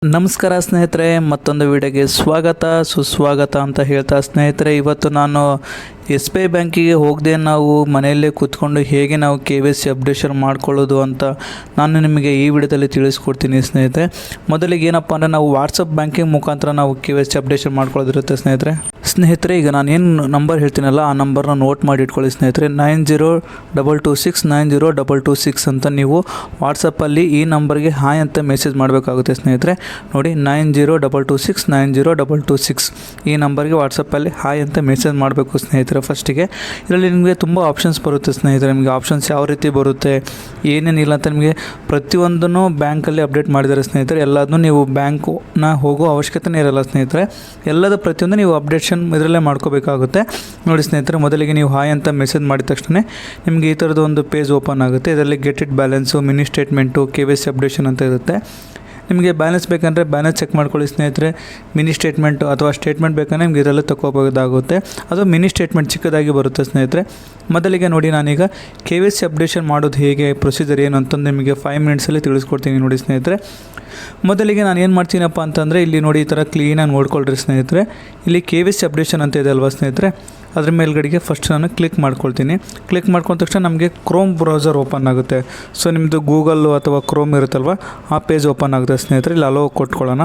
ನಮಸ್ಕಾರ ಸ್ನೇಹಿತರೆ, ಮತ್ತೊಂದು ವಿಡಿಯೋಗೆ ಸ್ವಾಗತ ಸುಸ್ವಾಗತ ಅಂತ ಹೇಳ್ತಾ ಸ್ನೇಹಿತರೆ, ಇವತ್ತು ನಾನು SBI ಬ್ಯಾಂಕಿಗೆ ಹೋಗದೆ ನಾವು ಮನೆಯಲ್ಲೇ ಕೂತ್ಕೊಂಡು ಹೇಗೆ ನಾವು KYC ಅಪ್ಡೇಷನ್ ಮಾಡ್ಕೊಳ್ಳೋದು ಅಂತ ನಾನು ನಿಮಗೆ ಈ ವಿಡಿಯೋದಲ್ಲಿ ತಿಳಿಸ್ಕೊಡ್ತೀನಿ ಸ್ನೇಹಿತರೆ. ಮೊದಲಿಗೆ ಏನಪ್ಪ ಅಂದರೆ ನಾವು ವಾಟ್ಸಪ್ ಬ್ಯಾಂಕಿಂಗ್ ಮುಖಾಂತರ ನಾವು KYC ಅಪ್ಡೇಷನ್ ಮಾಡ್ಕೊಳ್ಳೋದಿರುತ್ತೆ ಸ್ನೇಹಿತರೆ. ಈಗ ನಾನು ಏನು ನಂಬರ್ ಹೇಳ್ತೀನಲ್ಲ ಆ ನಂಬರ್ನ ನೋಟ್ ಮಾಡಿ ಇಟ್ಕೊಳ್ಳಿ ಸ್ನೇಹಿತರೆ. 9022690226 ಅಂತ ನೀವು ವಾಟ್ಸಪ್ಪಲ್ಲಿ ಈ ನಂಬರ್ಗೆ ಹಾಯ್ ಅಂತ ಮೆಸೇಜ್ ಮಾಡಬೇಕಾಗುತ್ತೆ ಸ್ನೇಹಿತರೆ. ನೋಡಿ, 9022690226 ಈ ನಂಬರ್ಗೆ ವಾಟ್ಸಪ್ಪಲ್ಲಿ ಹಾಯ್ ಅಂತ ಮೆಸೇಜ್ ಮಾಡಬೇಕು ಸ್ನೇಹಿತರೆ. ಫಸ್ಟಿಗೆ ಇದರಲ್ಲಿ ನಿಮಗೆ ತುಂಬ ಆಪ್ಷನ್ಸ್ ಬರುತ್ತೆ ಸ್ನೇಹಿತರೆ. ನಿಮಗೆ ಆಪ್ಷನ್ಸ್ ಯಾವ ರೀತಿ ಬರುತ್ತೆ, ಏನೇನಿಲ್ಲ ಅಂತ ನಿಮಗೆ ಪ್ರತಿಯೊಂದನ್ನು ಬ್ಯಾಂಕಲ್ಲಿ ಅಪ್ಡೇಟ್ ಮಾಡಿದ್ದಾರೆ ಸ್ನೇಹಿತರೆ. ಎಲ್ಲದನ್ನೂ ನೀವು ಬ್ಯಾಂಕ್ನ ಹೋಗೋ ಅವಶ್ಯಕತೆನೇ ಇರಲ್ಲ ಸ್ನೇಹಿತರೆ. ಎಲ್ಲದ ಪ್ರತಿಯೊಂದು ನೀವು ಅಪ್ಡೇಷನ್ ಇದರಲ್ಲೇ ಮಾಡ್ಕೋಬೇಕಾಗುತ್ತೆ. ನೋಡಿ ಸ್ನೇಹಿತರೆ, ಮೊದಲಿಗೆ ನೀವು ಹಾಯ್ ಅಂತ ಮೆಸೇಜ್ ಮಾಡಿದ ತಕ್ಷಣ ನಿಮಗೆ ಈ ಥರದ್ದು ಒಂದು ಪೇಜ್ ಓಪನ್ ಆಗುತ್ತೆ. ಇದರಲ್ಲಿ get it balance, mini statement, KYC updation ಅಂತ ಇರುತ್ತೆ. ನಿಮಗೆ ಬ್ಯಾಲೆನ್ಸ್ ಬೇಕಂದರೆ ಬ್ಯಾಲೆನ್ಸ್ ಚೆಕ್ ಮಾಡ್ಕೊಳ್ಳಿ ಸ್ನೇಹಿತರೆ. ಮಿನಿ ಸ್ಟೇಟ್ಮೆಂಟು ಅಥವಾ ಸ್ಟೇಟ್ಮೆಂಟ್ ಬೇಕಂದರೆ ನಿಮ್ಗೆ ಇದರಲ್ಲಿ ತಗೋಬೋದಾಗುತ್ತೆ. ಅದು ಮಿನಿ ಸ್ಟೇಟ್ಮೆಂಟ್ ಚಿಕ್ಕದಾಗಿ ಬರುತ್ತೆ ಸ್ನೇಹಿತರೆ. ಮೊದಲಿಗೆ ನೋಡಿ, ನಾನೀಗ KYC ಅಪ್ಡೇಷನ್ ಮಾಡೋದು ಹೇಗೆ, ಪ್ರೊಸೀಜರ್ ಏನು ಅಂತಂದು ನಿಮಗೆ 5 ಮಿನಿಟ್ಸಲ್ಲಿ ತಿಳಿಸ್ಕೊಡ್ತೀನಿ. ನೋಡಿ ಸ್ನೇಹಿತರೆ, ಮೊದಲಿಗೆ ನಾನು ಏನು ಮಾಡ್ತೀನಪ್ಪ ಅಂತಂದರೆ ಇಲ್ಲಿ ನೋಡಿ, ಈ ಥರ ಕ್ಲೀನಾಗಿ ನೋಡ್ಕೊಳ್ರಿ ಸ್ನೇಹಿತರೆ. ಇಲ್ಲಿ KYC ಅಪ್ಡೇಷನ್ ಅಂತ ಇದೆ ಅಲ್ವಾ ಸ್ನೇಹಿತರೆ, ಅದ್ರ ಮೇಲ್ಗಡೆಗೆ ಫಸ್ಟ್ ನಾನು ಕ್ಲಿಕ್ ಮಾಡ್ಕೊಳ್ತೀನಿ. ಕ್ಲಿಕ್ ಮಾಡ್ಕೊಂಡ ತಕ್ಷಣ ನಮಗೆ ಕ್ರೋಮ್ ಬ್ರೌಸರ್ ಓಪನ್ ಆಗುತ್ತೆ. ಸೊ ನಿಮ್ಮದು ಗೂಗಲ್ಲು ಅಥವಾ ಕ್ರೋಮ್ ಇರುತ್ತಲ್ವ, ಆ ಪೇಜ್ ಓಪನ್ ಆಗುತ್ತೆ ಸ್ನೇಹಿತರೆ. ಇಲ್ಲಿ ಅಲೋ ಕೊಟ್ಕೊಳ್ಳೋಣ.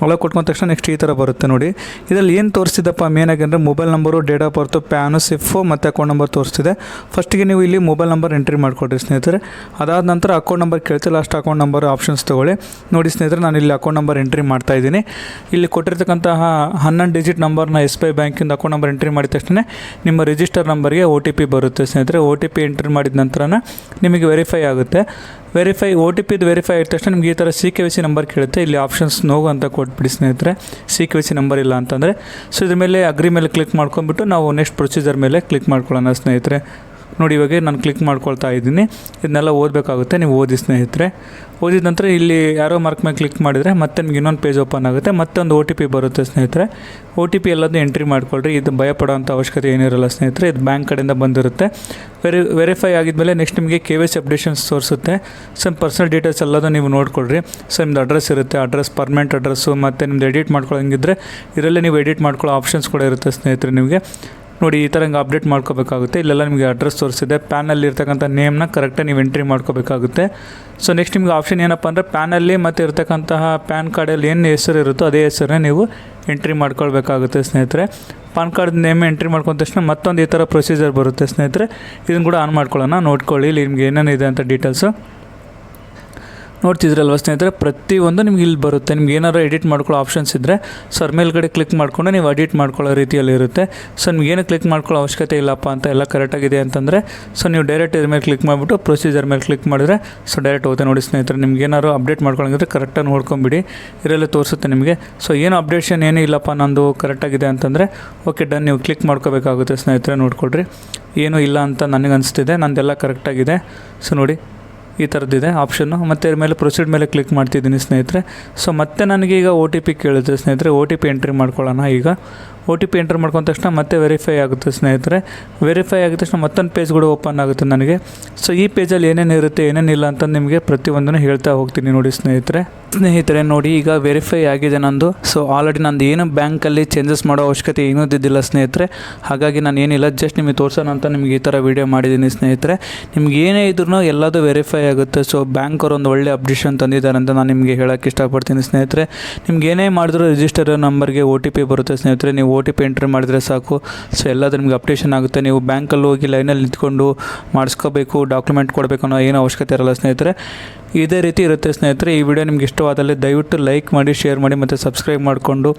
ಅಲೋ ಕೊಟ್ಕೊಂಡ ತಕ್ಷಣ ನೆಕ್ಸ್ಟ್ ಈ ಥರ ಬರುತ್ತೆ. ನೋಡಿ, ಇದರಲ್ಲಿ ಏನು ತೋರಿಸ್ತಿದ್ದಪ್ಪ ಮೇನಾಗಿ ಅಂದರೆ mobile number, date of birth, PAN, CIF ಮತ್ತು ಅಕೌಂಟ್ ನಂಬರ್ ತೋರಿಸ್ತಿದೆ. ಫಸ್ಟಿಗೆ ನೀವು ಇಲ್ಲಿ ಮೊಬೈಲ್ ನಂಬರ್ ಎಂಟ್ರಿ ಮಾಡ್ಕೊಳ್ರಿ ಸ್ನೇಹಿತರೆ. ಅದಾದ ನಂತರ ಅಕೌಂಟ್ ನಂಬರ್ ಕೇಳ್ತೀವಿ, ಲಾಸ್ಟ್ ಅಕೌಂಟ್ ನಂಬರ್ ಆಪ್ಷನ್ಸ್ ತೊಗೊಳ್ಳಿ. ನೋಡಿ ಸ್ನೇಹಿತರೆ, ನಾನು ಇಲ್ಲಿ ಅಕೌಂಟ್ ನಂಬರ್ ಎಂಟ್ರಿ ಮಾಡ್ತಾಯಿದ್ದೀನಿ. ಇಲ್ಲಿ ಕೊಟ್ಟಿರ್ತಕ್ಕಂತಹ 11 ಡಿಜಿಟ್ ನಂಬರ್ನ SBI ಬ್ಯಾಂಕಿಂದ ಅಕೌಂಟ್ ನಂಬರ್ ಎಂಟ್ರಿ ಮಾಡಿದ ತಕ್ಷಣ ನಿಮ್ಮ ರಿಜಿಸ್ಟರ್ ನಂಬರ್ಗೆ OTP ಬರುತ್ತೆ ಸ್ನೇಹಿತರೆ. OTP ಎಂಟ್ರಿ ಮಾಡಿದ ನಂತರ ನಿಮಗೆ ವೆರಿಫೈ ಆಗುತ್ತೆ. OTP ವೆರಿಫೈ ಆದ ತಕ್ಷಣ ನಿಮಗೆ ಈ ಥರ CKYC ನಂಬರ್ ಕೇಳುತ್ತೆ. ಇಲ್ಲಿ ಆಪ್ಷನ್ಸ್ ನೋ ಅಂತ ಕೊಟ್ಬಿಡಿ ಸ್ನೇಹಿತರೆ, CKYC ನಂಬರ್ ಇಲ್ಲ ಅಂತಂದರೆ. ಸೊ ಇದ್ರ ಮೇಲೆ ಅಗ್ರಿ ಮೇಲೆ ಕ್ಲಿಕ್ ಮಾಡ್ಕೊಂಡ್ಬಿಟ್ಟು ನಾವು ನೆಕ್ಸ್ಟ್ ಪ್ರೊಸೀಜರ್ ಮೇಲೆ ಕ್ಲಿಕ್ ಮಾಡ್ಕೊಳ್ಳೋಣ ಸ್ನೇಹಿತರೆ. ನೋಡಿ, ಇವಾಗ ನಾನು ಕ್ಲಿಕ್ ಮಾಡ್ಕೊಳ್ತಾ ಇದ್ದೀನಿ. ಇದನ್ನೆಲ್ಲ ಓದಬೇಕಾಗುತ್ತೆ, ನೀವು ಓದಿ ಸ್ನೇಹಿತರೆ. ಓದಿದ ನಂತರ ಇಲ್ಲಿ ಯಾರೋ ಮಾರ್ಕ್ ಮೇಲೆ ಕ್ಲಿಕ್ ಮಾಡಿದರೆ ಮತ್ತೆ ನಿಮ್ಗೆ ಇನ್ನೊಂದು ಪೇಜ್ ಓಪನ್ ಆಗುತ್ತೆ. ಮತ್ತೆ ಒಂದು OTP ಬರುತ್ತೆ ಸ್ನೇಹಿತರೆ. OTP ಎಲ್ಲದನ್ನೂ ಎಂಟ್ರಿ ಮಾಡ್ಕೊಳ್ರಿ. ಇದು ಭಯಪಡೋಂಥ ಅವಶ್ಯಕತೆ ಏನಿರಲ್ಲ ಸ್ನೇಹಿತರೆ, ಇದು ಬ್ಯಾಂಕ್ ಕಡೆಯಿಂದ ಬಂದಿರುತ್ತೆ. ವೆರಿಫೈ ಆಗಿದ್ಮೇಲೆ ನೆಕ್ಸ್ಟ್ ನಿಮಗೆ KYC ಅಪ್ಡೇಷನ್ಸ್ ತೋರಿಸುತ್ತೆ. ಸೊ ಪರ್ಸನಲ್ ಡೀಟೇಲ್ಸ್ ಎಲ್ಲದೂ ನೀವು ನೋಡ್ಕೊಳ್ರಿ. ಸೊ ನಿಮ್ದು ಅಡ್ರೆಸ್ ಇರುತ್ತೆ, ಅಡ್ರೆಸ್ ಪರ್ಮನೆಂಟ್ ಅಡ್ರೆಸ್ಸು, ಮತ್ತು ನಿಮ್ದು ಎಡಿಟ್ ಮಾಡ್ಕೊಳ್ಳೋಂಗಿದ್ರೆ ಇದರಲ್ಲೇ ನೀವು ಎಡಿಟ್ ಮಾಡ್ಕೊಳ್ಳೋ ಆಪ್ಷನ್ಸ್ ಕೂಡ ಇರುತ್ತೆ ಸ್ನೇಹಿತರೆ ನಿಮಗೆ. ನೋಡಿ, ಈ ಥರ ಹಿಂಗೆ ಅಪ್ಡೇಟ್ ಮಾಡ್ಕೋಬೇಕಾಗುತ್ತೆ. ಇಲ್ಲೆಲ್ಲ ನಿಮಗೆ ಅಡ್ರೆಸ್ ತೋರಿಸಿದೆ. ಪ್ಯಾನಲ್ಲಿ ಇರ್ತಕ್ಕಂಥ ನೇಮ್ನ ಕರೆಕ್ಟಾಗಿ ನೀವು ಎಂಟ್ರಿ ಮಾಡ್ಕೋಬೇಕಾಗುತ್ತೆ. ಸೊ ನೆಕ್ಸ್ಟ್ ನಿಮ್ಗೆ ಆಪ್ಷನ್ ಏನಪ್ಪ ಅಂದರೆ ಪ್ಯಾನಲ್ಲಿ ಮತ್ತು ಇರ್ತಕ್ಕಂತಹ ಪ್ಯಾನ್ ಕಾರ್ಡಲ್ಲಿ ಏನು ಹೆಸರು ಇರುತ್ತೋ ಅದೇ ಹೆಸರನ್ನೇ ನೀವು ಎಂಟ್ರಿ ಮಾಡ್ಕೊಳ್ಬೇಕಾಗುತ್ತೆ ಸ್ನೇಹಿತರೆ. ಪಾನ್ ಕಾರ್ಡ್ ನೇಮ್ ಎಂಟ್ರಿ ಮಾಡ್ಕೊಂಡ ತಕ್ಷಣ ಮತ್ತೊಂದು ಈ ಥರ ಪ್ರೊಸೀಜರ್ ಬರುತ್ತೆ ಸ್ನೇಹಿತರೆ. ಇದನ್ನು ಕೂಡ ಆನ್ ಮಾಡ್ಕೊಳ್ಳೋಣ. ನೋಡ್ಕೊಳ್ಳಿ, ಇಲ್ಲಿ ನಿಮ್ಗೆ ಏನೇನಿದೆ ಅಂತ ಡೀಟೇಲ್ಸು ನೋಡ್ತಿದ್ರಲ್ವ ಸ್ನೇಹಿತರೆ. ಪ್ರತಿಯೊಂದು ನಿಮ್ಗೆ ಇಲ್ಲಿ ಬರುತ್ತೆ. ನಿಮ್ಗೆ ಏನಾದ್ರು ಎಡಿಟ್ ಮಾಡ್ಕೊಳ್ಳೋ ಆಪ್ಷನ್ಸ್ ಇದ್ದರೆ ಸೊ ಮೇಲ್ಗಡೆ ಕ್ಲಿಕ್ ಮಾಡ್ಕೊಂಡು ನೀವು ಎಡಿಟ್ ಮಾಡ್ಕೊಳ್ಳೋ ರೀತಿಯಲ್ಲಿ ಇರುತ್ತೆ. ಸೊ ನಿಮ್ಗೇನು ಕ್ಲಿಕ್ ಮಾಡ್ಕೊಳ್ಳೋ ಅವಶ್ಯಕತೆ ಇಲ್ಲಪ್ಪ ಅಂತ ಎಲ್ಲ ಕರೆಕ್ಟಾಗಿದೆ ಅಂತಂದರೆ ಸೊ ನೀವು ಡೈರೆಕ್ಟ್ ಇದ್ರ ಮೇಲೆ ಕ್ಲಿಕ್ ಮಾಡಿಬಿಟ್ಟು ಪ್ರೊಸೀಜರ್ ಮೇಲೆ ಕ್ಲಿಕ್ ಮಾಡಿದ್ರೆ ಸೊ ಡೈರೆಕ್ಟ್ ಹೋಗುತ್ತೆ. ನೋಡಿ ಸ್ನೇಹಿತರೆ, ನಿಮ್ಗೆ ಏನಾದ್ರು ಅಪ್ಡೇಟ್ ಮಾಡ್ಕೊಳ್ಳೋಂಗಿದ್ರೆ ಕರೆಕ್ಟಾಗಿ ನೋಡ್ಕೊಂಬಿಡಿ, ಇದರಲ್ಲೇ ತೋರಿಸುತ್ತೆ ನಿಮಗೆ. ಸೊ ಏನು ಅಪ್ಡೇಷನ್ ಏನೂ ಇಲ್ಲಪ್ಪ ನಂದು ಕರೆಕ್ಟಾಗಿದೆ ಅಂತಂದರೆ ಓಕೆ ಡನ್, ನೀವು ಕ್ಲಿಕ್ ಮಾಡ್ಕೋಬೇಕಾಗುತ್ತೆ ಸ್ನೇಹಿತರೆ. ನೋಡ್ಕೊಳ್ರಿ, ಏನೂ ಇಲ್ಲ ಅಂತ ನನಗೆ ಅನಿಸ್ತಿದೆ, ನಂದೆಲ್ಲ ಕರೆಕ್ಟಾಗಿದೆ. ಸೊ ನೋಡಿ, ಈ ಥರದ್ದಿದೆ ಆಪ್ಷನ್ನು. ಮತ್ತು ಇದ್ರ ಮೇಲೆ ಪ್ರೊಸೀಡ್ ಮೇಲೆ ಕ್ಲಿಕ್ ಮಾಡ್ತಿದ್ದೀನಿ ಸ್ನೇಹಿತರೆ. ಸೊ ಮತ್ತೆ ನನಗೆ ಈಗ OTP ಕೇಳುತ್ತೆ ಸ್ನೇಹಿತರೆ. OTP ಎಂಟ್ರಿ ಮಾಡ್ಕೊಳ್ಳೋಣ. ಈಗ OTP ಎಂಟ್ರ್ ಮಾಡ್ಕೊಂಡ ತಕ್ಷಣ ಮತ್ತೆ ವೆರಿಫೈ ಆಗುತ್ತೆ ಸ್ನೇಹಿತರೆ. ವೆರಿಫೈ ಆಗಿದ ತಕ್ಷಣ ಮತ್ತೊಂದು ಪೇಜ್ ಕೂಡ ಓಪನ್ ಆಗುತ್ತೆ ನನಗೆ. ಸೊ ಈ ಪೇಜಲ್ಲಿ ಏನೇನು ಇರುತ್ತೆ ಏನೇನಿಲ್ಲ ಅಂತ ನಿಮಗೆ ಪ್ರತಿಯೊಂದನ್ನು ಹೇಳ್ತಾ ಹೋಗ್ತೀನಿ. ನೋಡಿ ಸ್ನೇಹಿತರೆ, ನೋಡಿ ಈಗ ವೆರಿಫೈ ಆಗಿದೆ ನಂದು. ಸೊ ಆಲ್ರೆಡಿ ನಂದು ಏನು ಬ್ಯಾಂಕಲ್ಲಿ ಚೇಂಜಸ್ ಮಾಡೋ ಅವಶ್ಯಕತೆ ಏನೂ ಇದ್ದಿದ್ದಿಲ್ಲ ಸ್ನೇಹಿತರೆ. ಹಾಗಾಗಿ ನಾನು ಏನಿಲ್ಲ, ಜಸ್ಟ್ ನಿಮಗೆ ತೋರಿಸೋಣ ಅಂತ ನಿಮಗೆ ಈ ಥರ ವೀಡಿಯೋ ಮಾಡಿದ್ದೀನಿ ಸ್ನೇಹಿತರೆ. ನಿಮ್ಗೆ ಏನೇ ಇದ್ರೂ ಎಲ್ಲದೂ ವೆರಿಫೈ ಆಗುತ್ತೆ. ಸೊ ಬ್ಯಾಂಕ್ ಅವರು ಒಂದು ಒಳ್ಳೆ ಅಪ್ಡೇಷನ್ ತಂದಿದ್ದಾರೆ ಅಂತ ನಾನು ನಿಮಗೆ ಹೇಳೋಕ್ಕೆ ಇಷ್ಟಪಡ್ತೀನಿ ಸ್ನೇಹಿತರೆ. ನಿಮ್ಗೆ ಏನೇ ಮಾಡಿದ್ರು ರಿಜಿಸ್ಟರ್ ನಂಬರ್ಗೆ OTP ಬರುತ್ತೆ ಸ್ನೇಹಿತರೆ. ನೀವು OTP ಎಂಟ್ರಿ ಮಾಡಿದ್ರೆ ಸಾಕು. ಸೊ ಎಲ್ಲದೂ ನಿಮ್ಗೆ ಅಪ್ಡೇಷನ್ ಆಗುತ್ತೆ. ನೀವು ಬ್ಯಾಂಕಲ್ಲಿ ಹೋಗಿ ಲೈನಲ್ಲಿ ನಿಂತ್ಕೊಂಡು ಮಾಡಿಸ್ಕೋಬೇಕು, ಡಾಕ್ಯುಮೆಂಟ್ ಕೊಡಬೇಕು ಅನ್ನೋ ಏನೂ ಅವಶ್ಯಕತೆ ಇರಲ್ಲ ಸ್ನೇಹಿತರೆ. ಇದೇ ರೀತಿ ಇರುತ್ತೆ ಸ್ನೇಹಿತರೆ. ಈ ವಿಡಿಯೋ ನಿಮ್ಗೆ ಇಷ್ಟವಾದಲ್ಲಿ ದಯವಿಟ್ಟು ಲೈಕ್ ಮಾಡಿ, ಶೇರ್ ಮಾಡಿ ಮತ್ತು ಸಬ್ಸ್ಕ್ರೈಬ್ ಮಾಡಿಕೊಂಡು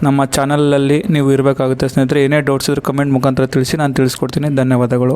ನಮ್ಮ ಚಾನಲಲ್ಲಿ ನೀವು ಇರಬೇಕಾಗುತ್ತೆ ಸ್ನೇಹಿತರೆ. ಏನೇ ಡೌಟ್ಸ್ ಇದ್ದರೂ ಕಮೆಂಟ್ ಮುಖಾಂತರ ತಿಳಿಸಿ, ನಾನು ತಿಳಿಸ್ಕೊಡ್ತೀನಿ. ಧನ್ಯವಾದಗಳು.